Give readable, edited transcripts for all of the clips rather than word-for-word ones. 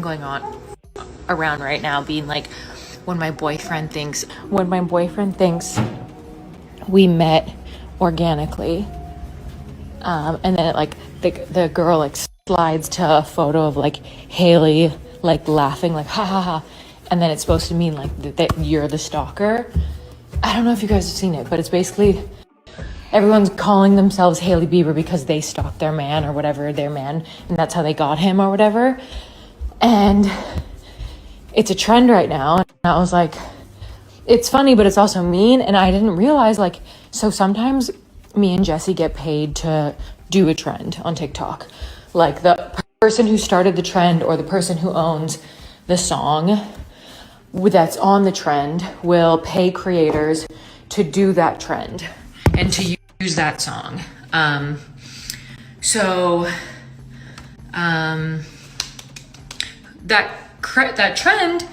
trend going on around right now being like, when my boyfriend thinks we met organically, and then like the girl like slides to a photo of like Hailey like laughing like ha ha ha, and then it's supposed to mean like that you're the stalker. I don't know if you guys have seen it, but it's basically everyone's calling themselves Hailey Bieber because they stalked their man or whatever, their man, and that's how they got him or whatever. And it's a trend right now. And I was like, it's funny, but it's also mean. And I didn't realize, like, so sometimes me and Jesse get paid to do a trend on TikTok. Like the person who started the trend or the person who owns the song that's on the trend will pay creators to do that trend and to use that song. That trend,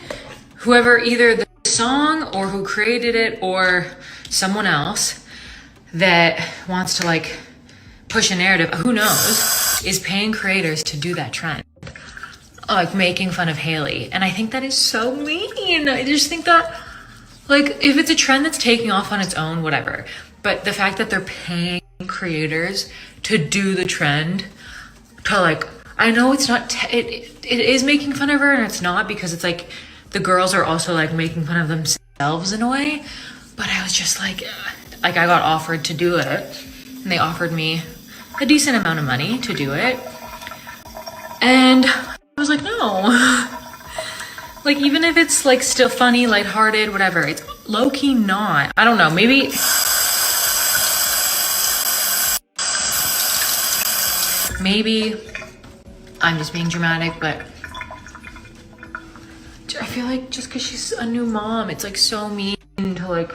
whoever, either the song or who created it or someone else that wants to like push a narrative, who knows, is paying creators to do that trend, like making fun of Hailey. And I think that is so mean. I just think that, like, if it's a trend that's taking off on its own, whatever. But the fact that they're paying creators to do the trend, to like, I know it's not, it is making fun of her, and it's not, because it's like the girls are also like making fun of themselves in a way. But I was just like I got offered to do it, and they offered me a decent amount of money to do it. And I was like, no. Like, even if it's like still funny, lighthearted, whatever, it's low-key not. I don't know, maybe I'm just being dramatic, but I feel like just because she's a new mom, it's like so mean to like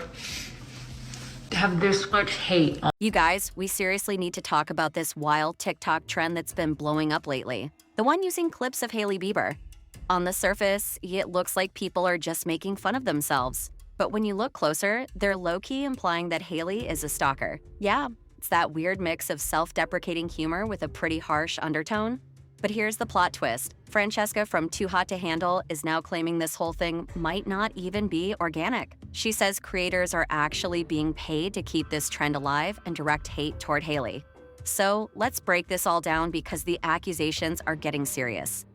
have this much hate. You guys, we seriously need to talk about this wild TikTok trend that's been blowing up lately. The one using clips of Hailey Bieber. On the surface, it looks like people are just making fun of themselves. But when you look closer, they're low-key implying that Hailey is a stalker. Yeah, it's that weird mix of self-deprecating humor with a pretty harsh undertone. But here's the plot twist. Francesca from Too Hot to Handle is now claiming this whole thing might not even be organic. She says creators are actually being paid to keep this trend alive and direct hate toward Hailey. So let's break this all down because the accusations are getting serious.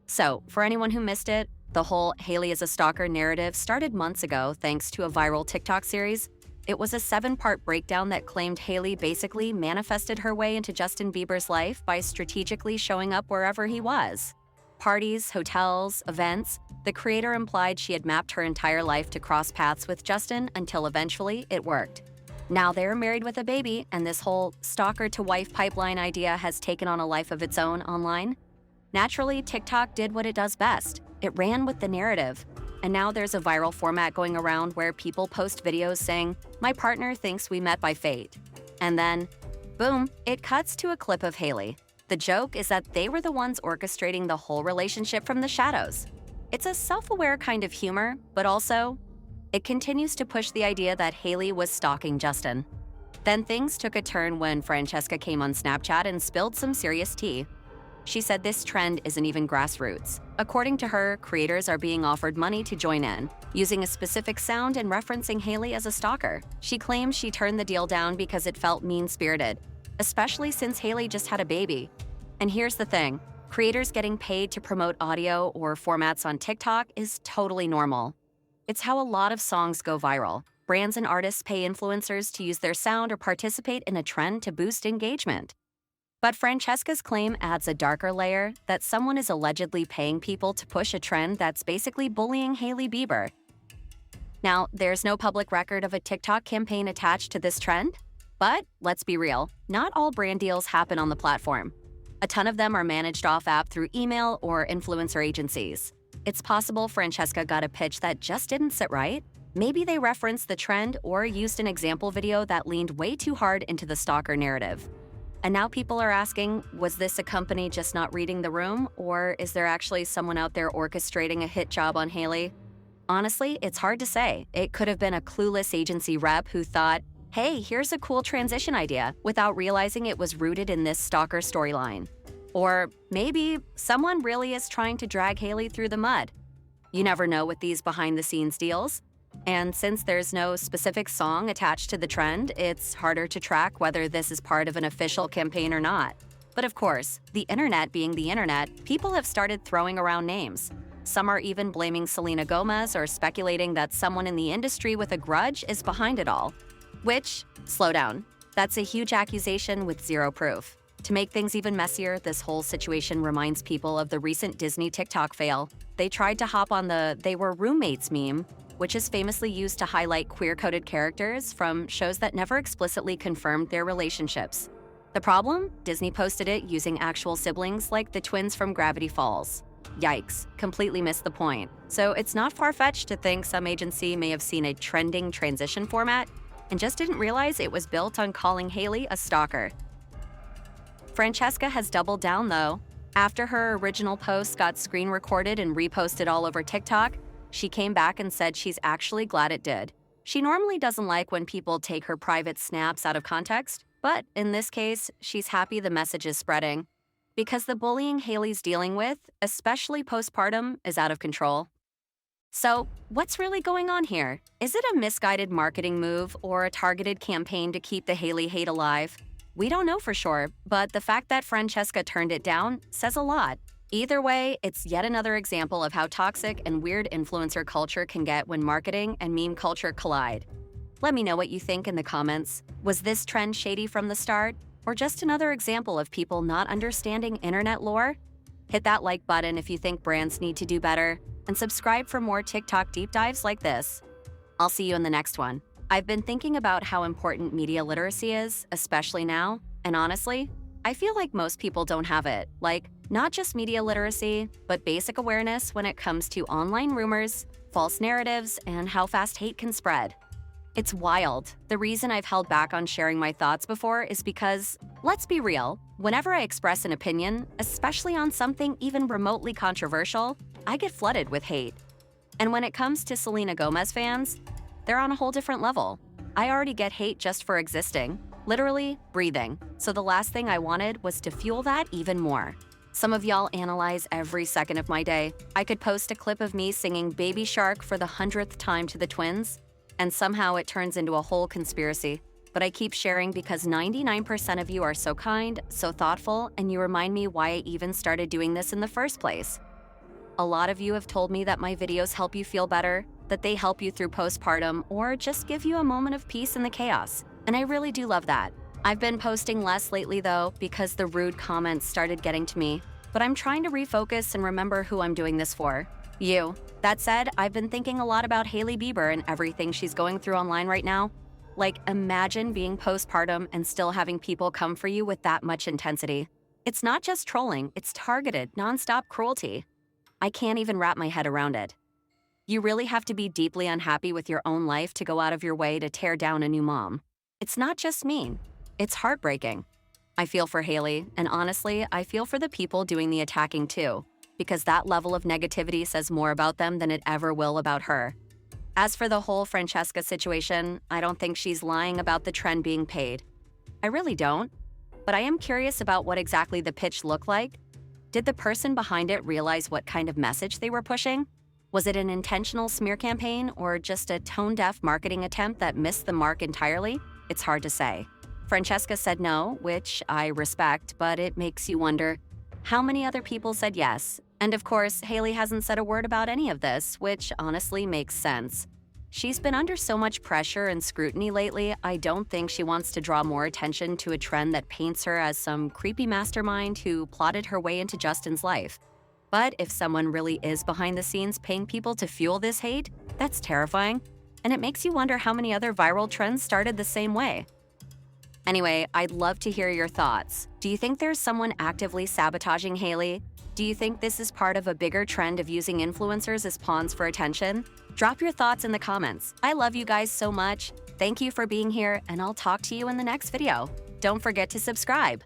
So, for anyone who missed it, the whole Hailey is a stalker narrative started months ago thanks to a viral TikTok series. It was a 7-part breakdown that claimed Hailey basically manifested her way into Justin Bieber's life by strategically showing up wherever he was. Parties, hotels, events. The creator implied she had mapped her entire life to cross paths with Justin until eventually it worked. Now they're married with a baby, and this whole stalker-to-wife pipeline idea has taken on a life of its own online. Naturally, TikTok did what it does best. It ran with the narrative. And now there's a viral format going around where people post videos saying, "My partner thinks we met by fate." And then, boom, it cuts to a clip of Hailey. The joke is that they were the ones orchestrating the whole relationship from the shadows. It's a self-aware kind of humor, but also, it continues to push the idea that Hailey was stalking Justin. Then things took a turn when Francesca came on Snapchat and spilled some serious tea. She said this trend isn't even grassroots. According to her, creators are being offered money to join in, using a specific sound and referencing Hailey as a stalker. She claims she turned the deal down because it felt mean-spirited, especially since Hailey just had a baby. And here's the thing, creators getting paid to promote audio or formats on TikTok is totally normal. It's how a lot of songs go viral. Brands and artists pay influencers to use their sound or participate in a trend to boost engagement. But Francesca's claim adds a darker layer that someone is allegedly paying people to push a trend that's basically bullying Hailey Bieber. Now, there's no public record of a TikTok campaign attached to this trend, but let's be real, not all brand deals happen on the platform. A ton of them are managed off-app through email or influencer agencies. It's possible Francesca got a pitch that just didn't sit right. Maybe they referenced the trend or used an example video that leaned way too hard into the stalker narrative. And now people are asking, was this a company just not reading the room, or is there actually someone out there orchestrating a hit job on Hailey? Honestly, it's hard to say. It could have been a clueless agency rep who thought, hey, here's a cool transition idea, without realizing it was rooted in this stalker storyline. Or maybe someone really is trying to drag Hailey through the mud. You never know with these behind-the-scenes deals. And since there's no specific song attached to the trend, it's harder to track whether this is part of an official campaign or not. But of course, the internet being the internet, people have started throwing around names. Some are even blaming Selena Gomez or speculating that someone in the industry with a grudge is behind it all. Which, slow down, that's a huge accusation with zero proof. To make things even messier, this whole situation reminds people of the recent Disney TikTok fail. They tried to hop on the "they were roommates" meme, which is famously used to highlight queer-coded characters from shows that never explicitly confirmed their relationships. The problem? Disney posted it using actual siblings like the twins from Gravity Falls. Yikes, completely missed the point. So it's not far-fetched to think some agency may have seen a trending transition format and just didn't realize it was built on calling Hailey a stalker. Francesca has doubled down though. After her original post got screen recorded and reposted all over TikTok, she came back and said she's actually glad it did. She normally doesn't like when people take her private snaps out of context, but in this case, she's happy the message is spreading. Because the bullying Hailey's dealing with, especially postpartum, is out of control. So, what's really going on here? Is it a misguided marketing move or a targeted campaign to keep the Hailey hate alive? We don't know for sure, but the fact that Francesca turned it down says a lot. Either way, it's yet another example of how toxic and weird influencer culture can get when marketing and meme culture collide. Let me know what you think in the comments. Was this trend shady from the start, or just another example of people not understanding internet lore? Hit that like button if you think brands need to do better, and subscribe for more TikTok deep dives like this. I'll see you in the next one. I've been thinking about how important media literacy is, especially now, and honestly, I feel like most people don't have it. Like, not just media literacy, but basic awareness when it comes to online rumors, false narratives, and how fast hate can spread. It's wild. The reason I've held back on sharing my thoughts before is because, let's be real, whenever I express an opinion, especially on something even remotely controversial, I get flooded with hate. And when it comes to Selena Gomez fans, they're on a whole different level. I already get hate just for existing, literally breathing. So the last thing I wanted was to fuel that even more. Some of y'all analyze every second of my day. I could post a clip of me singing Baby Shark for the 100th time to the twins, and somehow it turns into a whole conspiracy. But I keep sharing because 99% of you are so kind, so thoughtful, and you remind me why I even started doing this in the first place. A lot of you have told me that my videos help you feel better, that they help you through postpartum, or just give you a moment of peace in the chaos. And I really do love that. I've been posting less lately though, because the rude comments started getting to me. But I'm trying to refocus and remember who I'm doing this for. You. That said, I've been thinking a lot about Hailey Bieber and everything she's going through online right now. Like, imagine being postpartum and still having people come for you with that much intensity. It's not just trolling, it's targeted, nonstop cruelty. I can't even wrap my head around it. You really have to be deeply unhappy with your own life to go out of your way to tear down a new mom. It's not just mean, it's heartbreaking. I feel for Hailey, and honestly, I feel for the people doing the attacking too, because that level of negativity says more about them than it ever will about her. As for the whole Francesca situation, I don't think she's lying about the trend being paid. I really don't. But I am curious about what exactly the pitch looked like. Did the person behind it realize what kind of message they were pushing? Was it an intentional smear campaign or just a tone-deaf marketing attempt that missed the mark entirely? It's hard to say. Francesca said no, which I respect, but it makes you wonder, how many other people said yes? And of course, Hailey hasn't said a word about any of this, which honestly makes sense. She's been under so much pressure and scrutiny lately, I don't think she wants to draw more attention to a trend that paints her as some creepy mastermind who plotted her way into Justin's life. But if someone really is behind the scenes paying people to fuel this hate, that's terrifying. And it makes you wonder how many other viral trends started the same way. Anyway, I'd love to hear your thoughts. Do you think there's someone actively sabotaging Hailey? Do you think this is part of a bigger trend of using influencers as pawns for attention? Drop your thoughts in the comments. I love you guys so much. Thank you for being here, and I'll talk to you in the next video. Don't forget to subscribe.